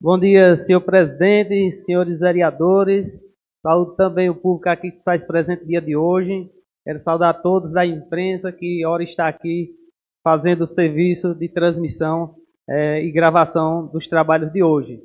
Bom dia, senhor presidente, senhores vereadores. Saúdo também o público aqui que se faz presente no dia de hoje. Quero saudar todos da imprensa que ora está aqui fazendo o serviço de transmissão e gravação dos trabalhos de hoje.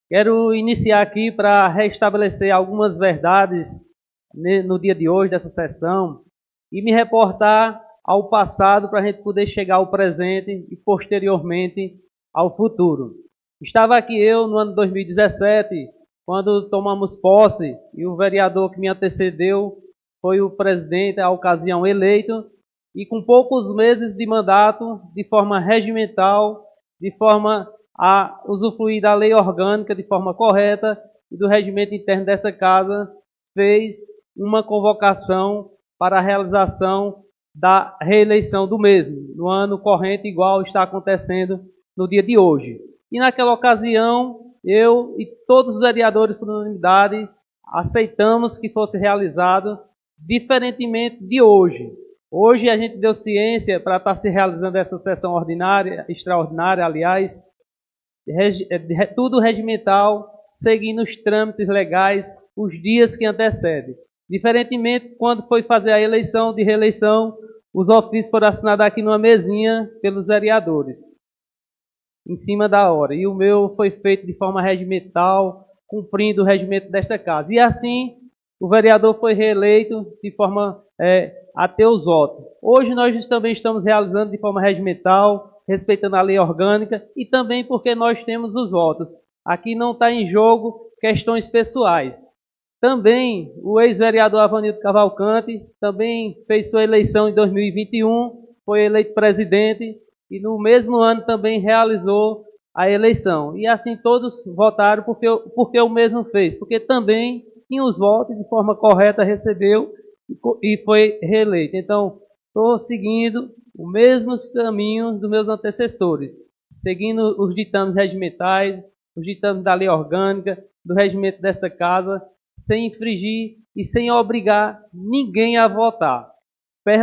Quero iniciar aqui para restabelecer algumas verdades no dia de hoje, dessa sessão, e me reportar ao passado para a gente poder chegar ao presente e posteriormente ao futuro. Estava aqui eu no ano 2017, quando tomamos posse, e o vereador que me antecedeu foi o presidente, à ocasião eleito, e com poucos meses de mandato, de forma regimental, de forma a usufruir da lei orgânica de forma correta e do regimento interno dessa casa, fez uma convocação para a realização da reeleição do mesmo, no ano corrente, igual está acontecendo no dia de hoje. E naquela ocasião, eu e todos os vereadores por unanimidade aceitamos que fosse realizado diferentemente de hoje. Hoje a gente deu ciência para estar se realizando essa sessão ordinária, extraordinária, aliás, tudo regimental, seguindo os trâmites legais, os dias que antecedem. Diferentemente, quando foi fazer a eleição de reeleição, os ofícios foram assinados aqui numa mesinha pelos vereadores, em cima da hora. E o meu foi feito de forma regimental, cumprindo o regimento desta casa. E assim, o vereador foi reeleito de forma a ter os votos. Hoje nós também estamos realizando de forma regimental, respeitando a lei orgânica e também porque nós temos os votos. Aqui não está em jogo questões pessoais. Também o ex-vereador Avanildo Cavalcante também fez sua eleição em 2021, foi eleito presidente e no mesmo ano também realizou a eleição. E assim todos votaram porque o mesmo fez, porque também tinha os votos de forma correta, recebeu e foi reeleito. Então, estou seguindo os mesmos caminhos dos meus antecessores, seguindo os ditames regimentais, os ditames da lei orgânica, do regimento desta casa, sem infringir e sem obrigar ninguém a votar.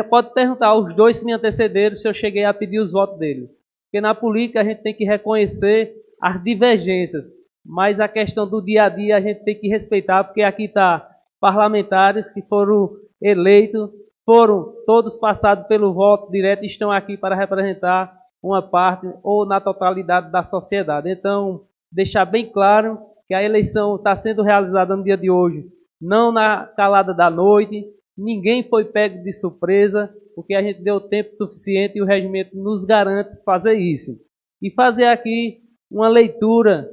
Pode perguntar aos dois que me antecederam se eu cheguei a pedir os votos deles. Porque na política a gente tem que reconhecer as divergências, mas a questão do dia a dia a gente tem que respeitar, porque aqui está parlamentares que foram eleitos, foram todos passados pelo voto direto e estão aqui para representar uma parte ou na totalidade da sociedade. Então, deixar bem claro que a eleição está sendo realizada no dia de hoje, não na calada da noite, ninguém foi pego de surpresa, porque a gente deu tempo suficiente e o regimento nos garante fazer isso. E fazer aqui uma leitura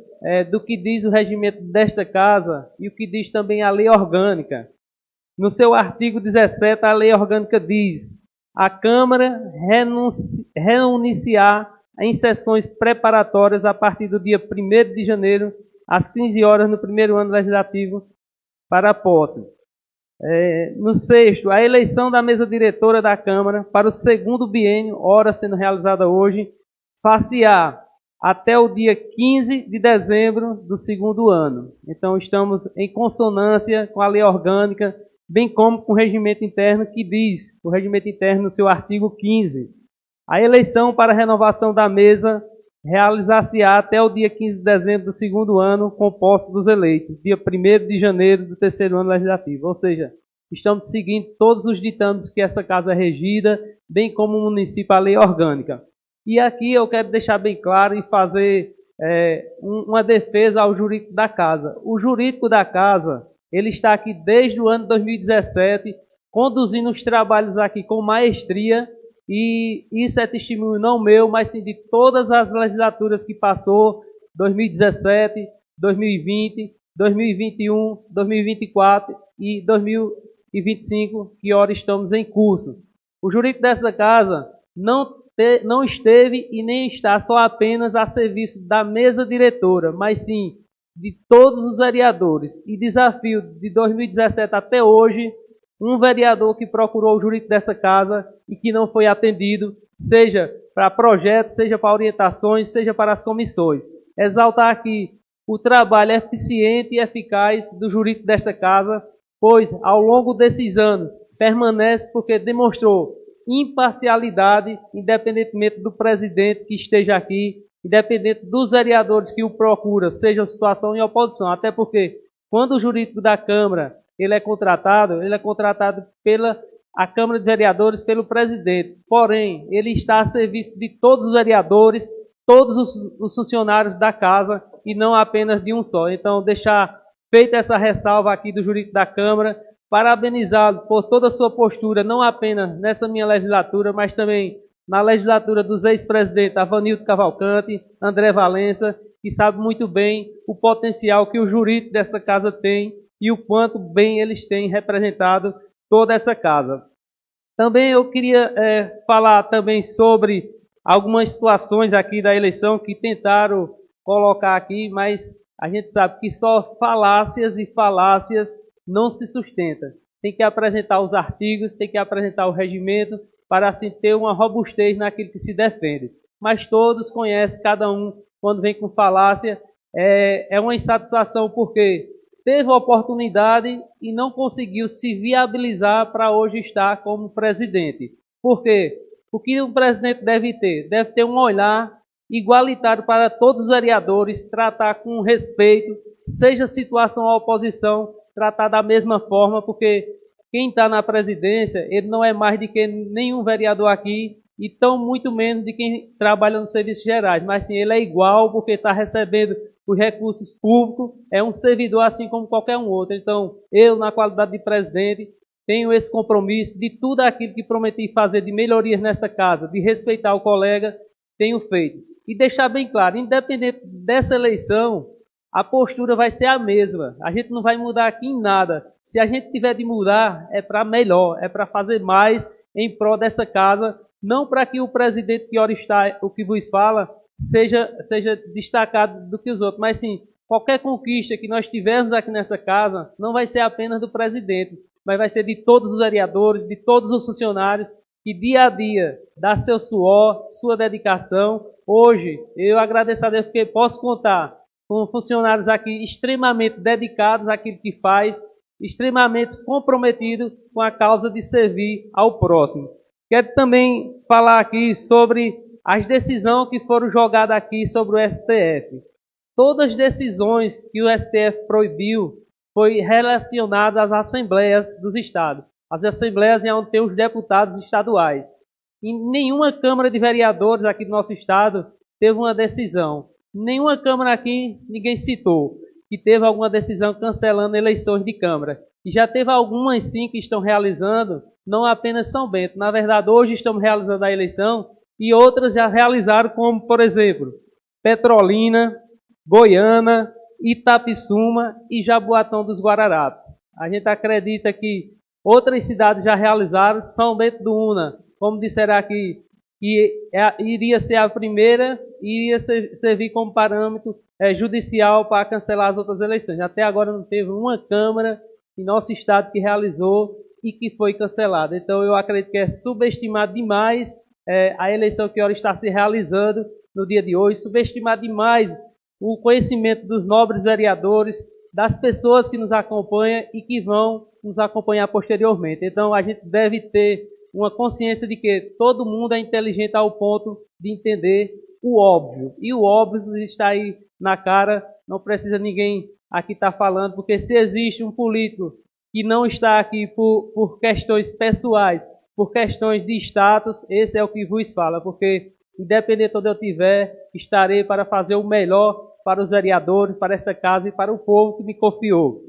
do que diz o regimento desta casa e o que diz também a lei orgânica. No seu artigo 17, a lei orgânica diz: a Câmara reunir-se-á em sessões preparatórias a partir do dia 1º de janeiro, às 15 horas, no primeiro ano legislativo, para a posse. No 6º, a eleição da mesa diretora da Câmara para o segundo biênio, ora sendo realizada hoje, far-se-á até o dia 15 de dezembro do segundo ano. Então, estamos em consonância com a lei orgânica, bem como com o regimento interno, que diz, o regimento interno no seu artigo 15, a eleição para a renovação da mesa realizar-se-á até o dia 15 de dezembro do segundo ano, com posse dos eleitos, dia 1º de janeiro do terceiro ano legislativo. Ou seja, estamos seguindo todos os ditames que essa casa é regida, bem como o município, a lei orgânica. E aqui eu quero deixar bem claro e fazer uma defesa ao jurídico da casa. O jurídico da casa, ele está aqui desde o ano 2017, conduzindo os trabalhos aqui com maestria, e isso é testemunho não meu, mas sim de todas as legislaturas que passou, 2017, 2020, 2021, 2024 e 2025, que ora estamos em curso. O jurídico dessa casa não esteve e nem está só apenas a serviço da mesa diretora, mas sim de todos os vereadores. E desafio de 2017 até hoje, um vereador que procurou o jurídico dessa casa e que não foi atendido, seja para projetos, seja para orientações, seja para as comissões. Exaltar aqui o trabalho eficiente e eficaz do jurídico desta casa, pois ao longo desses anos permanece porque demonstrou imparcialidade, independentemente do presidente que esteja aqui independente dos vereadores que o procuram, seja situação em oposição, até porque quando o jurídico da Câmara ele é contratado pela a Câmara de Vereadores, pelo presidente. Porém, ele está a serviço de todos os vereadores, todos os funcionários da casa e não apenas de um só. Então, deixar feita essa ressalva aqui do jurídico da Câmara, parabenizá-lo por toda a sua postura, não apenas nessa minha legislatura, mas também na legislatura dos ex-presidentes Avanildo Cavalcante, André Valença, que sabe muito bem o potencial que o jurídico dessa casa tem e o quanto bem eles têm representado toda essa casa. Também eu queria falar também sobre algumas situações aqui da eleição que tentaram colocar aqui, mas a gente sabe que só falácias e falácias não se sustenta. Tem que apresentar os artigos, tem que apresentar o regimento, para assim ter uma robustez naquilo que se defende. Mas todos conhecem, cada um, quando vem com falácia, é uma insatisfação porque teve a oportunidade e não conseguiu se viabilizar para hoje estar como presidente. Por quê? O que um presidente deve ter? Deve ter um olhar igualitário para todos os vereadores, tratar com respeito, seja situação ou oposição, tratar da mesma forma, porque quem está na presidência, ele não é mais de que nenhum vereador aqui, e tão muito menos de quem trabalha nos serviços gerais, mas sim, ele é igual porque está recebendo os recursos públicos, é um servidor assim como qualquer um outro. Então, eu, na qualidade de presidente, tenho esse compromisso de tudo aquilo que prometi fazer de melhorias nesta casa, de respeitar o colega, tenho feito. E deixar bem claro, independente dessa eleição, a postura vai ser a mesma. A gente não vai mudar aqui em nada. Se a gente tiver de mudar, é para melhor, é para fazer mais em prol dessa casa, não para que o presidente que ora está, o que vos fala, seja destacado do que os outros, mas sim, qualquer conquista que nós tivermos aqui nessa casa, não vai ser apenas do presidente, mas vai ser de todos os vereadores, de todos os funcionários, que dia a dia dá seu suor, sua dedicação. Hoje, eu agradeço a Deus porque posso contar com funcionários aqui extremamente dedicados àquilo que faz, extremamente comprometidos com a causa de servir ao próximo. Quero também falar aqui sobre as decisões que foram jogadas aqui sobre o STF. Todas as decisões que o STF proibiu foi relacionadas às assembleias dos estados. As assembleias é onde tem os deputados estaduais. Em nenhuma Câmara de Vereadores aqui do nosso estado teve uma decisão. Nenhuma Câmara aqui ninguém citou que teve alguma decisão cancelando eleições de Câmara. E já teve algumas sim que estão realizando, não apenas São Bento. Na verdade, hoje estamos realizando a eleição e outras já realizaram, como, por exemplo, Petrolina, Goiânia, Itapissuma e Jaboatão dos Guararapes. A gente acredita que outras cidades já realizaram, São Bento do Una, como disseram aqui, que iria ser a primeira e iria servir como parâmetro judicial para cancelar as outras eleições. Até agora não teve uma Câmara em nosso estado que realizou e que foi cancelada. Então eu acredito que é subestimado demais a eleição que agora está se realizando no dia de hoje, subestimar demais o conhecimento dos nobres vereadores, das pessoas que nos acompanham e que vão nos acompanhar posteriormente. Então a gente deve ter uma consciência de que todo mundo é inteligente ao ponto de entender o óbvio. E o óbvio está aí na cara, não precisa ninguém aqui estar falando, porque se existe um político que não está aqui por questões pessoais, por questões de status, esse é o que vos fala, porque independente de onde eu estiver, estarei para fazer o melhor para os vereadores, para esta casa e para o povo que me confiou.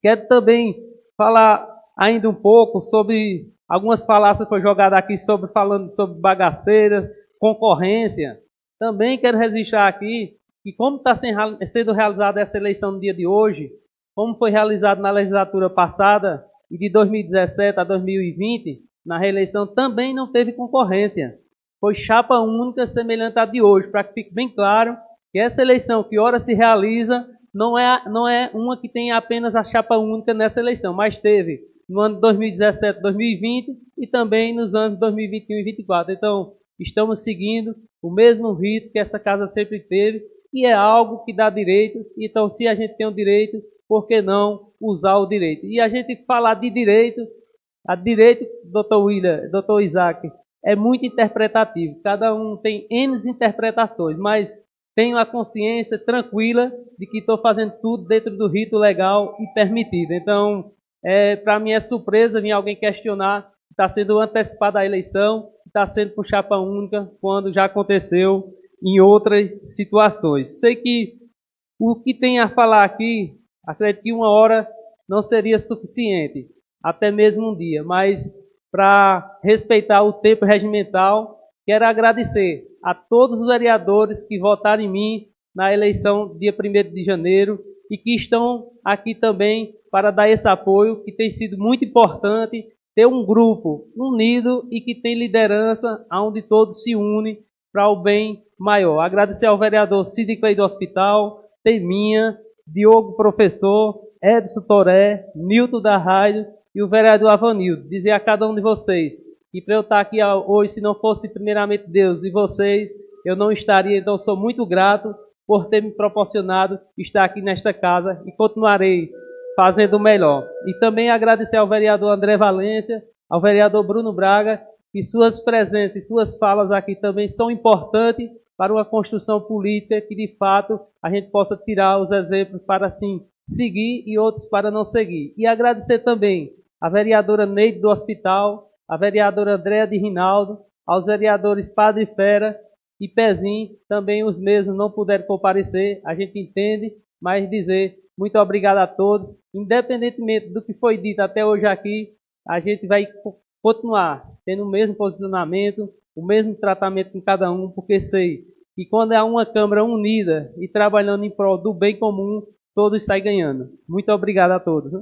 Quero também falar ainda um pouco sobre algumas falácias que foram jogadas aqui falando sobre bagaceira, concorrência. Também quero registrar aqui que como está sendo realizada essa eleição no dia de hoje, como foi realizado na legislatura passada e de 2017 a 2020, na reeleição também não teve concorrência. Foi chapa única semelhante à de hoje, para que fique bem claro que essa eleição que ora se realiza não é uma que tem apenas a chapa única nessa eleição, mas teve no ano de 2017, 2020 e também nos anos 2021 e 2024. Então, estamos seguindo o mesmo rito que essa casa sempre teve e é algo que dá direito. Então, se a gente tem o direito, por que não usar o direito? E a gente falar de direito, a direito, doutor William, doutor Isaac, é muito interpretativo. Cada um tem N interpretações, mas tenho a consciência tranquila de que estou fazendo tudo dentro do rito legal e permitido. Então, para mim é surpresa vir alguém questionar que está sendo antecipada a eleição, que está sendo por chapa única, quando já aconteceu em outras situações. Sei que o que tem a falar aqui, acredito que 1 hora não seria suficiente, até mesmo um dia, mas para respeitar o tempo regimental, quero agradecer a todos os vereadores que votaram em mim na eleição dia 1º de janeiro e que estão aqui também para dar esse apoio, que tem sido muito importante ter um grupo unido e que tem liderança, onde todos se unem para o bem maior. Agradecer ao vereador Cid Clay do Hospital, Teminha, Diogo Professor, Edson Toré, Nilton da Rádio e o vereador Avanildo. Dizer a cada um de vocês que para eu estar aqui hoje, se não fosse primeiramente Deus e vocês, eu não estaria. Então, sou muito grato por ter me proporcionado estar aqui nesta casa e continuarei fazendo o melhor. E também agradecer ao vereador André Valência, ao vereador Bruno Braga, que suas presenças e suas falas aqui também são importantes para uma construção política que, de fato, a gente possa tirar os exemplos para, assim, seguir e outros para não seguir. E agradecer também a vereadora Neide do Hospital, a vereadora Andréa de Rinaldo, aos vereadores Padre Fera e Pezinho, também os mesmos não puderam comparecer, a gente entende, mas dizer muito obrigado a todos. Independentemente do que foi dito até hoje aqui, a gente vai continuar tendo o mesmo posicionamento, o mesmo tratamento com cada um, porque sei que quando é uma Câmara unida e trabalhando em prol do bem comum, todos saem ganhando. Muito obrigado a todos.